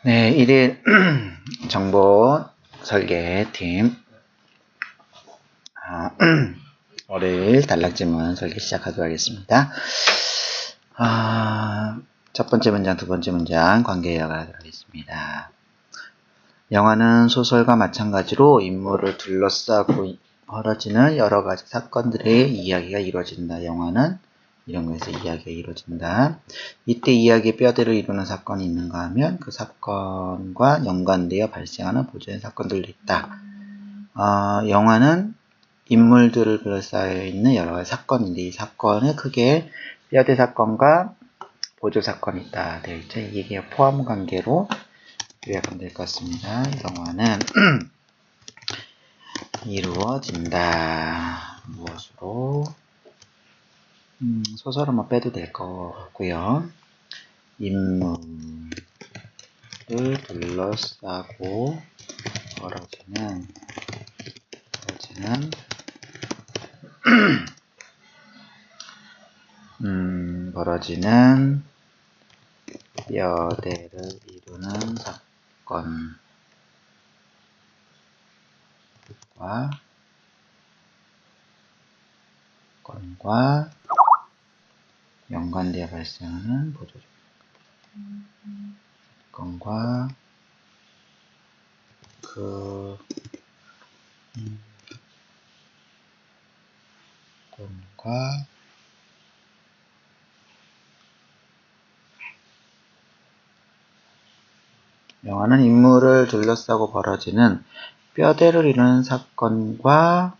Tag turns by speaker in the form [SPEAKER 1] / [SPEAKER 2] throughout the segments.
[SPEAKER 1] 네, 1일 정보 설계팀 월요일 단락지문 설계 시작하도록 하겠습니다. 첫 번째 문장, 두 번째 문장 관계 이어가도록 하겠습니다. 영화는 소설과 마찬가지로 인물을 둘러싸고 벌어지는 여러 가지 사건들의 이야기가 이루어진다. 영화는 이런 것에서 이야기가 이루어진다. 이때 이야기의 뼈대를 이루는 사건이 있는가 하면 그 사건과 연관되어 발생하는 보조의 사건들도 있다. 영화는 인물들을 둘러싸여 있는 여러 가지 사건인데 이 사건은 크게 뼈대 사건과 보조 사건이 있다. 되어 있죠. 이게 포함 관계로 요약하면 될 것 같습니다. 영화는 이루어진다. 무엇으로? 소설은 뭐 빼도 될 것 같고요. 인물을 둘러싸고 벌어지는 뼈대를 이루는 사건과 연관되어 발생하는 보조적 사건과 영화는 인물을 둘러싸고 벌어지는 뼈대를 이루는 사건과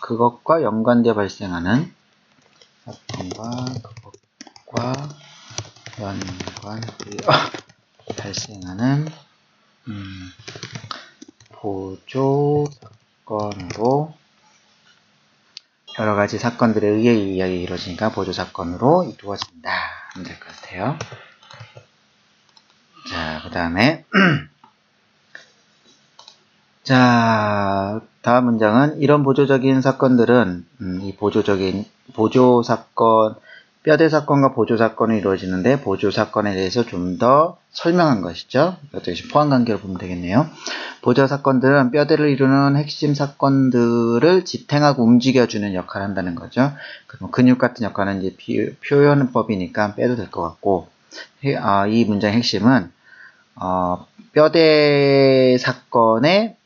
[SPEAKER 1] 그것과 연관되어 발생하는 보조 사건으로 여러 가지 사건들에 의해 이 이야기가 이루어지니까 보조 사건으로 이루어진다 하면 될 것 같아요. 자, 그 다음에 자, 다음 문장은 이런 보조적인 사건들은 이 보조 사건, 뼈대 사건과 보조 사건이 이루어지는데 보조 사건에 대해서 좀 더 설명한 것이죠. 이것도 역시 포함 관계로 보면 되겠네요. 보조 사건들은 뼈대를 이루는 핵심 사건들을 지탱하고 움직여주는 역할을 한다는 거죠. 그럼 근육 같은 역할은 이제 표현법이니까 빼도 될 것 같고, 이 문장의 핵심은 뼈대 사건의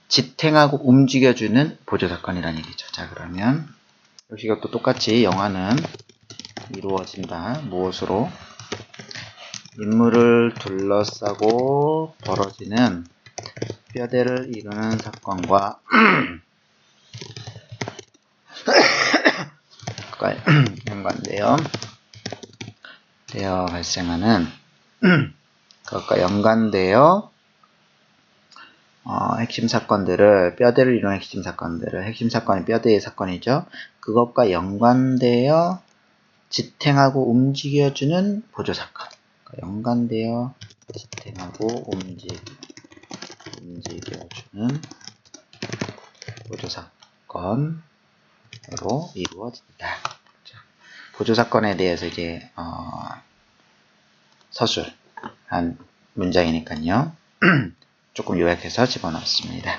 [SPEAKER 1] 지탱하고 움직여주는 보조사건이라는 얘기죠. 자, 그러면 역시 이것도 똑같이 영화는 이루어진다. 무엇으로? 인물을 둘러싸고 벌어지는 뼈대를 이루는 사건과 연관되어 발생하는 그것과 연관되어 핵심 사건들을 뼈대를 이루는 핵심 사건이 뼈대의 사건이죠. 그것과 연관되어 지탱하고 움직여주는 보조 사건. 연관되어 지탱하고 움직여주는 보조 사건으로 이루어진다. 보조 사건에 대해서 이제 서술한 문장이니까요. 조금 요약해서 집어넣었습니다.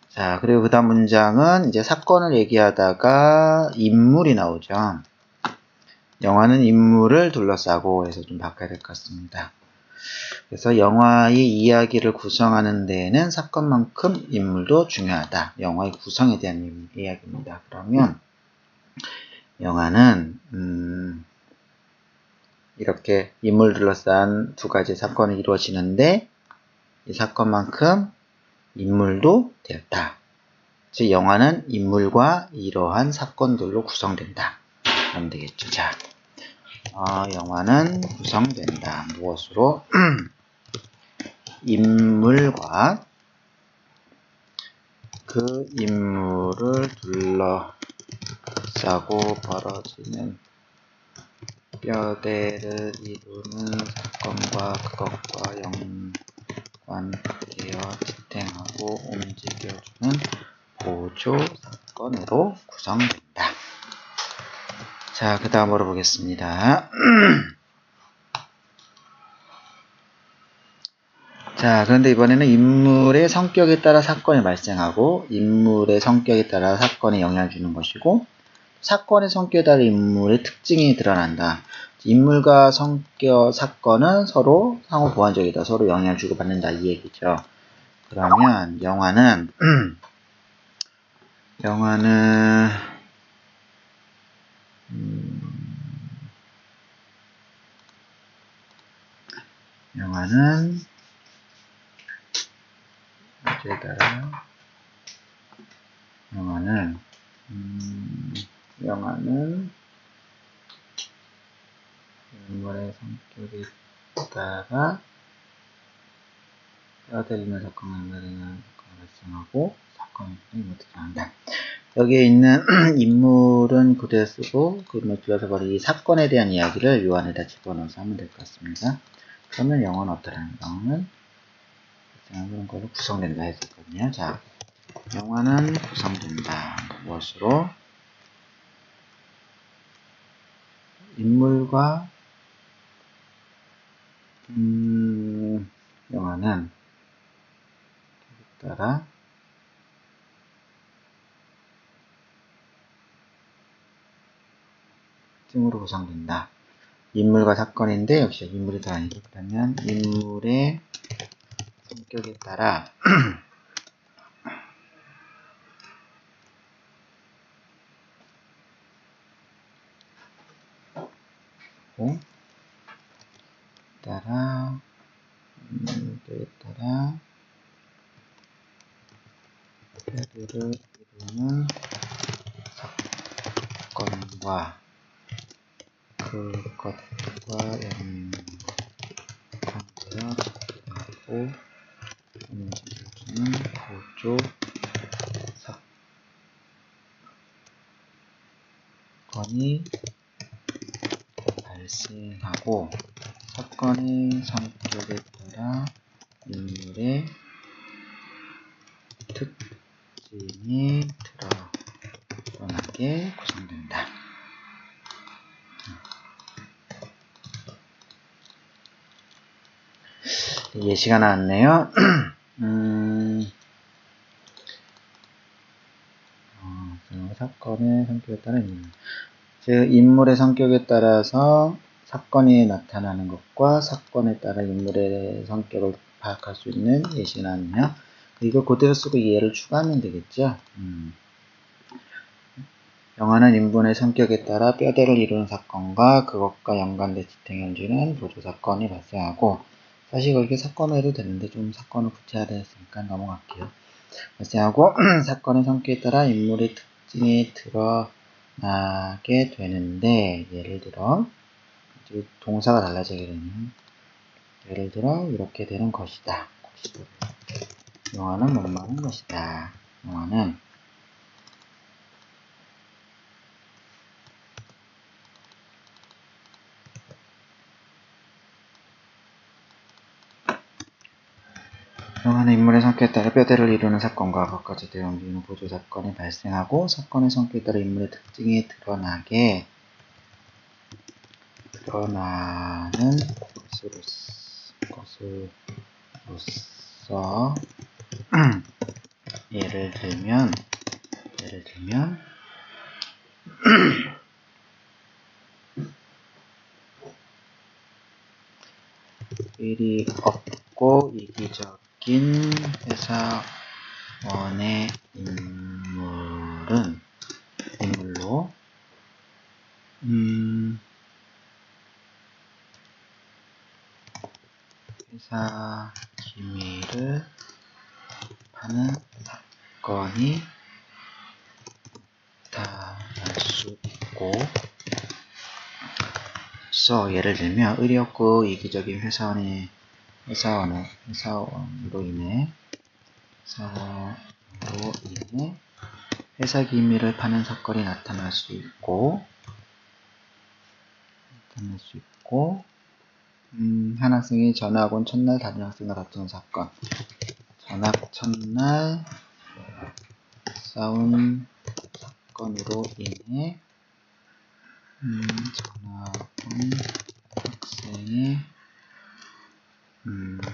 [SPEAKER 1] 자, 그리고 그 다음 문장은 이제 사건을 얘기하다가 인물이 나오죠. 영화는 인물을 둘러싸고 해서 좀 바꿔야 될 것 같습니다. 그래서 영화의 이야기를 구성하는 데에는 사건만큼 인물도 중요하다. 영화의 구성에 대한 이야기입니다. 그러면 영화는 이렇게 인물을 둘러싼 두 가지 사건이 이루어지는데 이 사건만큼 인물도 되었다. 즉 영화는 인물과 이러한 사건들로 구성된다. 그러면 되겠죠. 자, 영화는 구성된다. 무엇으로? 인물과 그 인물을 둘러싸고 벌어지는 뼈대를 이루는 사건과 그것과 연관되어 지탱하고 움직여주는 보조 사건으로 구성된다. 자, 그 다음으로 보겠습니다. 자, 그런데 이번에는 인물의 성격에 따라 사건이 발생하고, 인물의 성격에 따라 사건에 영향을 주는 것이고, 사건의 성격에 따라 인물의 특징이 드러난다. 인물과 성격, 사건은 서로 상호 보완적이다. 서로 영향을 주고받는다. 이 얘기죠. 그러면 영화는 어디에 따라 영화는 인물의 성격에 따라 뼈대리는 사건을 발생하고 사건이 어떻게 한다. 여기에 있는 인물은 그대로 쓰고 그걸 줄여서 버리기 사건에 대한 이야기를 요 안에다 집어넣어서 하면 될 것 같습니다. 그러면 영어는 어떠라는 영어는 그런 걸로 구성된다 했었거든요. 자, 영화는 구성된다. 무엇으로? 인물과 영화는 따라 특징으로 구성된다. 인물과 사건인데 역시 인물이 더 아니고 그러면 인물의 성격에 따라 뼈대를 이루는 사건과 그것과 연관되어 하고 인지를 주는 보조 사건이 발생하고 사건의 성격에 따라 인물의 특징이 드러나게 구성된다. 예시가 나왔네요. 사건의 성격에 따라 즉 인물의 성격에 따라서 사건이 나타나는 것과 사건에 따라 인물의 성격을 파악할 수 있는 예시가 나왔네요. 이거 그대로 쓰고 예를 추가하면 되겠죠. 영화는 인물의 성격에 따라 뼈대를 이루는 사건과 그것과 연관된 지탱을 주는 보조사건이 발생하고 사실 그렇게 사건을 해도 되는데 좀 사건을 붙여야 되니까 넘어갈게요. 발생하고 사건의 성격에 따라 인물의 특징이 드러나게 되는데 예를 들어 동사가 달라지게 되면 예를 들어 이렇게 되는 것이다. 영화는 뭐뭐하는 것이다. 영화는 인물의 성격에 따라 뼈대를 이루는 사건과 그것까지 대응되는 보조사건이 발생하고 사건의 성격에 따라 인물의 특징이 드러나는 것으로서 예를 들면 일이 없고 이기적인 회사원의 인물로 회사 기밀을 파는 사건이 나타날 수 있고 예를 들면 의리 없고 이기적인 회사원으로 인해 회사 기밀을 파는 사건이 나타날 수 있고 한 학생이 전학 온 첫날 다른 학생과 다투는 사건 전학 첫날 싸운 사건으로 인해 전학온 학생의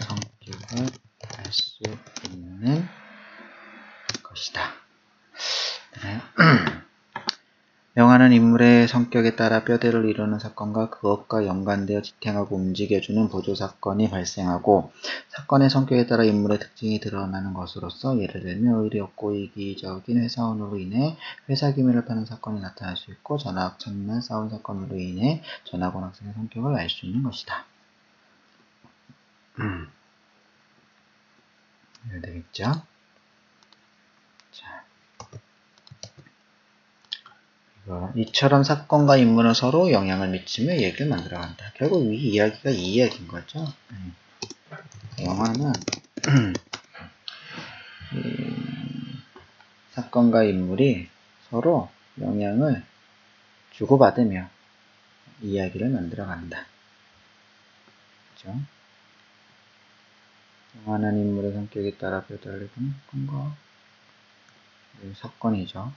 [SPEAKER 1] 성격을 알 수 있는 것이다. 네. 영화는 인물의 성격에 따라 뼈대를 이루는 사건과 그것과 연관되어 지탱하고 움직여주는 보조사건이 발생하고 사건의 성격에 따라 인물의 특징이 드러나는 것으로서 예를 들면 의리 없고 이기적인 회사원으로 인해 회사 기밀을 파는 사건이 나타날 수 있고 전학 첫날 싸운 사건으로 인해 전학온 학생의 성격을 알 수 있는 것이다. 이래야 되겠죠? 자. 이처럼 사건과 인물은 서로 영향을 미치며 얘기를 만들어간다. 결국 이 이야기가 이 이야기인 거죠. 영화는 사건과 인물이 서로 영향을 주고받으며 이야기를 만들어간다. 그렇죠? 영화는 인물의 성격에 따라 뼈다르는 사건과 사건이죠.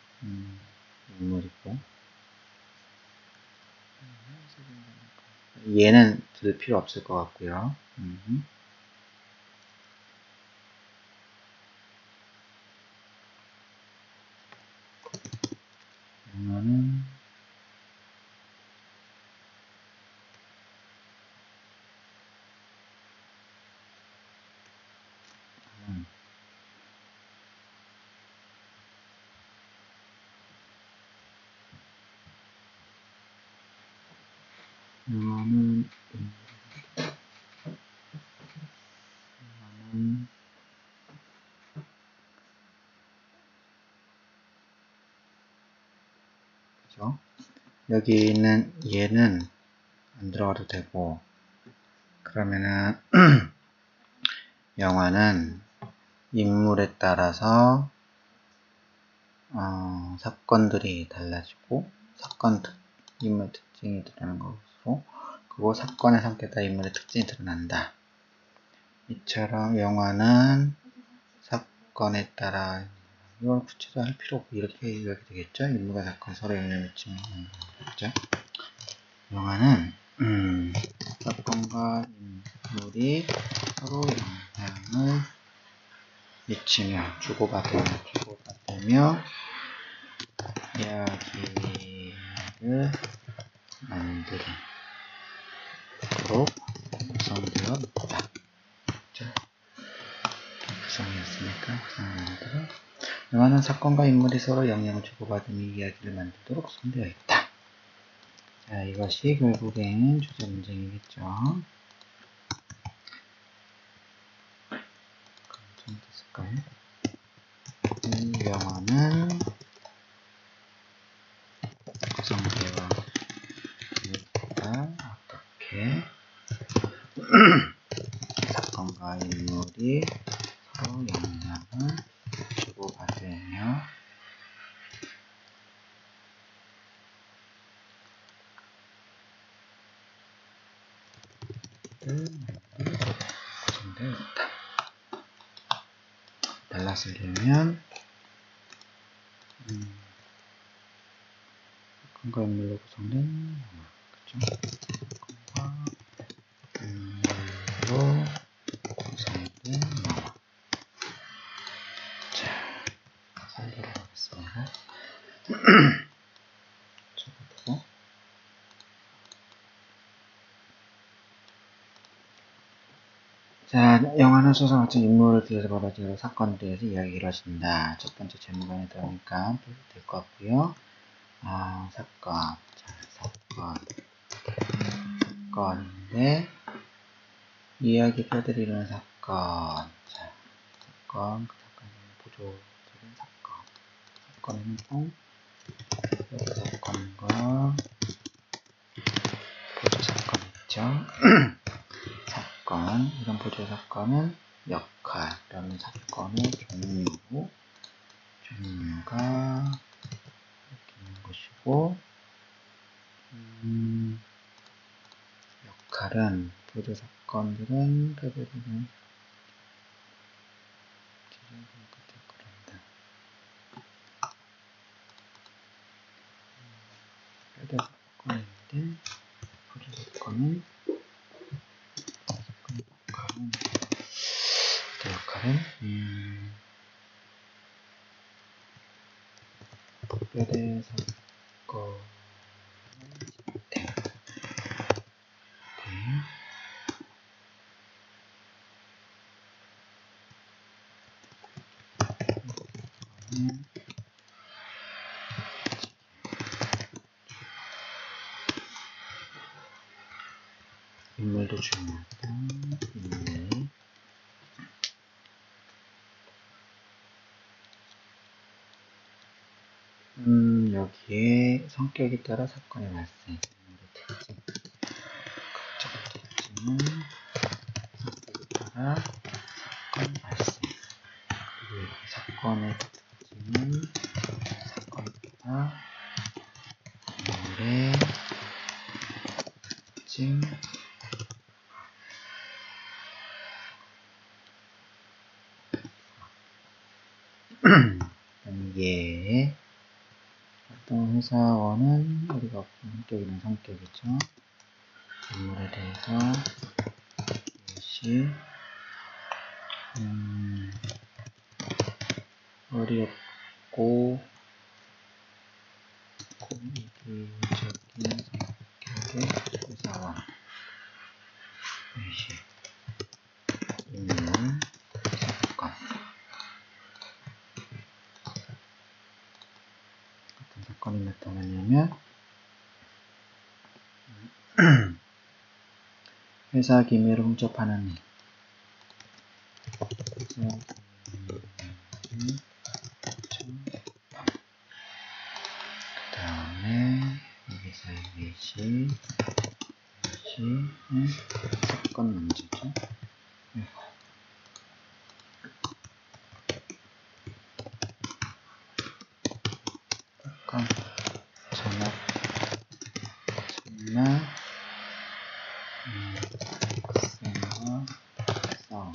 [SPEAKER 1] 인물이고 얘는 들을 필요 없을 것 같고요. 영화는 그죠? 여기 있는 얘는 안 들어가도 되고 그러면은 영화는 인물에 따라서 사건들이 달라지고 인물 특징이 드러나는 것으로 그리고 사건의 성격에 따라 인물의 특징이 드러난다. 이처럼 영화는 사건에 따라 이걸 구체적으로 할 필요 없고 이렇게 되겠죠. 인물과 사건 서로 영향을 미치는 거죠. 영화는 사건과 인물이 서로 영향을 미치며 주고받으며 이야기를 만들도록 구성되어 있다. 구성이었으니까 구성을 만들어. 영화는 사건과 인물이 서로 영향을 주고받으며 이야기를 만들도록 구성되어 있다. 자, 이것이 결국엔 주제 문장이겠죠. 그럼 좀 됐을까요? 이 영화는 구성되어 있다. 어떻게 사건과 인물이 서로 영향을 주고받으며 구성되어 있다. 달라서 읽으면 사건과 인물로 구성된 영화. 그쵸? 사건과 인물로 구성된 영화. 자, 살도록 하겠습니다. 적어두고. 자, 영화는 소설 같은 인물을 뒤에서 벌어지는 사건에 대해서 이야기를 하신다. 첫 번째 제목안에 들어오니까 될 것 같고요. 사건. 자, 사건인데, 이야기 뼈들이는 사건. 자, 사건, 그 사건의 보조적인 사건. 사건에는 총 뼈대 사건과 보조 사건 있죠. 사건, 이런 보조 사건은 역할이라는 사건의 종류가 이렇게 있는 것이고, 역할은 보조 사건들은 뼈대리는 뼈대 사건이 사건은 역할은 특별의 사건 인물도 중요하다. 인물. 여기에 성격에 따라 사건의 발생. 특징. 특징은 성격에 따라 사건 발생. 그리고 사건의 특징은 사건에 따라 인물의 특징. 이게 어떤 회사원은 우리가 본격적인 성격이죠. 인물에 대해서 이것이 어렵고 이기적인 성격의 회사원. 이것이 인물 사건. 어떤 사건이 나타나냐면 회사 기밀을 훔쳐파는 일. 그 다음에 여기서 이것이 사건 문제죠. 사건 전업 정말 학생과 싸움.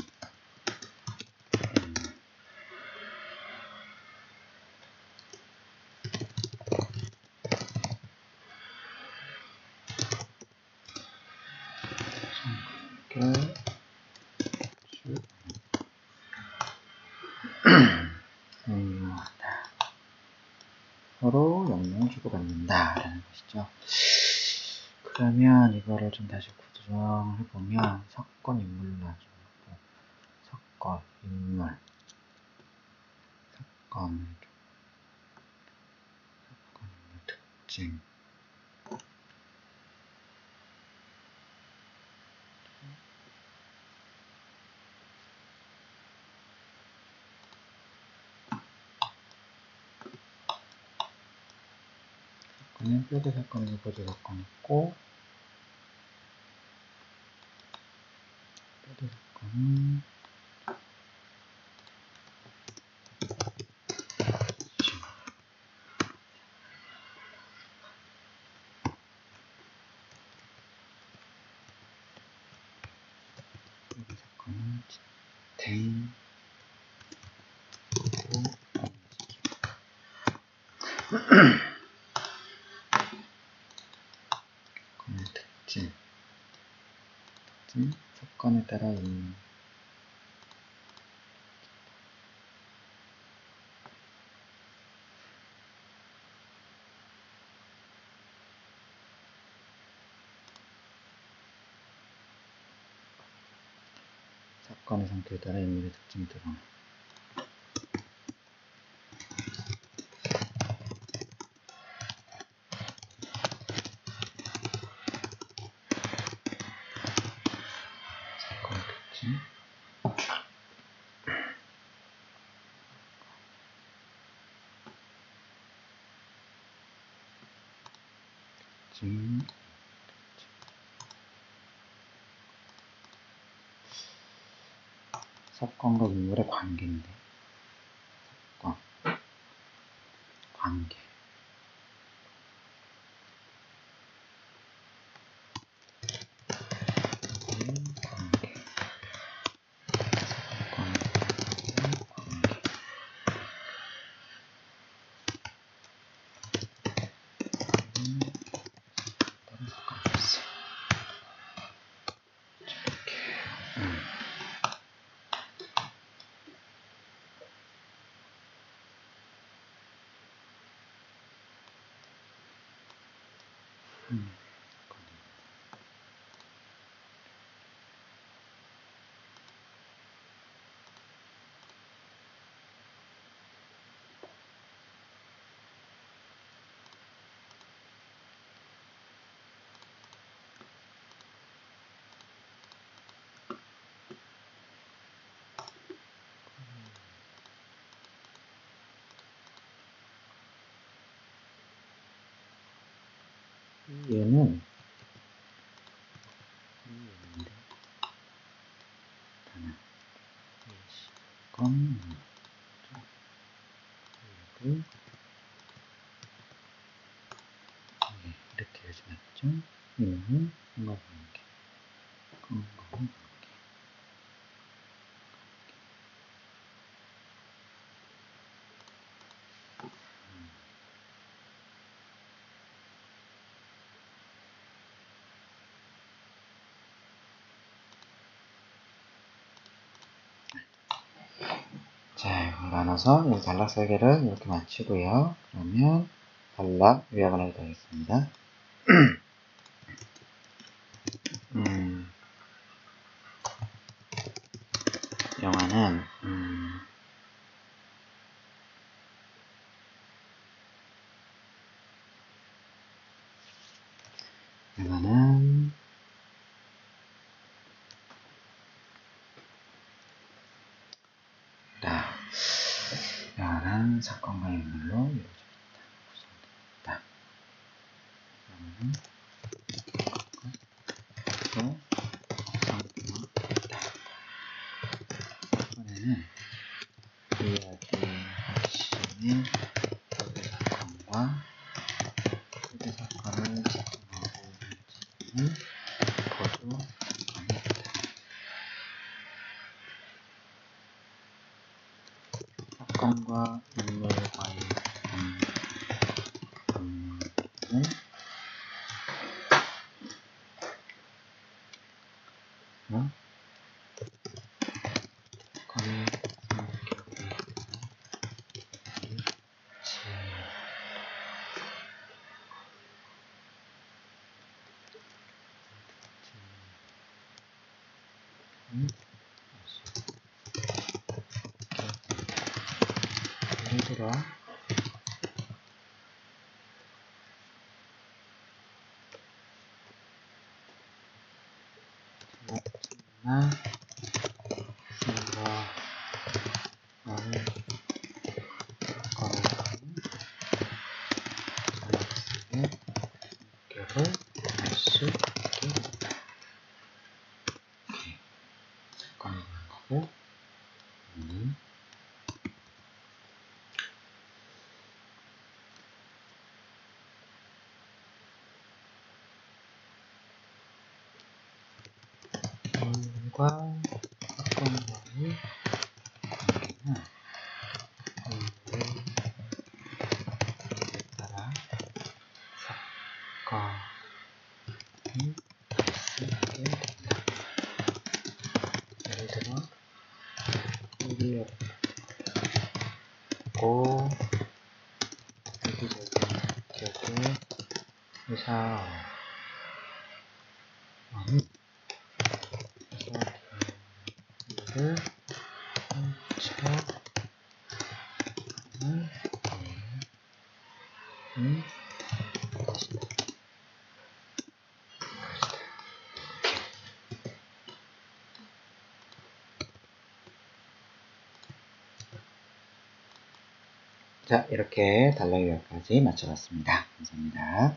[SPEAKER 1] 서로 영향을 주고받는다 라는 것이죠. 그러면 이거를 좀 다시 구조정을 해보면 사건 인물로 나눠주고 사건 인물 특징 사건은 뼈대 사건이고 보조 사건이 있고 뼈대 사건은 된 특징 사건에 따라 사건의 성격에 따라 인물의 특징이 드러나. 사건의 특징. 사건과 인물의 관계인데, 사건, 관계. 얘는 건 이렇게 해서 맞죠? 이거는 상관관계 건강관계 자, 이걸 나눠서 이 단락 설계를 이렇게 마치고요. 그러면 단락 요약을 하도록 하겠습니다. 영화는 영화는 사건과 인물로 이루어집니다. 영화는 또 이번에는 이야기 핵심인 사건과 후대 사건을 작성하고 있는 보도 사건입니다. 사건과 인물과의 관계는 사건을 예를 들어 나 생각하는 거를 학습의 성격을 알 수 있게 된다. 사건이 거고 인물과 사건과의 관계는 인물에 따라 사건이 발생하게 된다. 예를 들어 이리였고 이기적인 격의 의사원이 의사기를 훔쳐가는 것이다. 자, 이렇게 단락 요약까지 마쳐봤습니다. 감사합니다.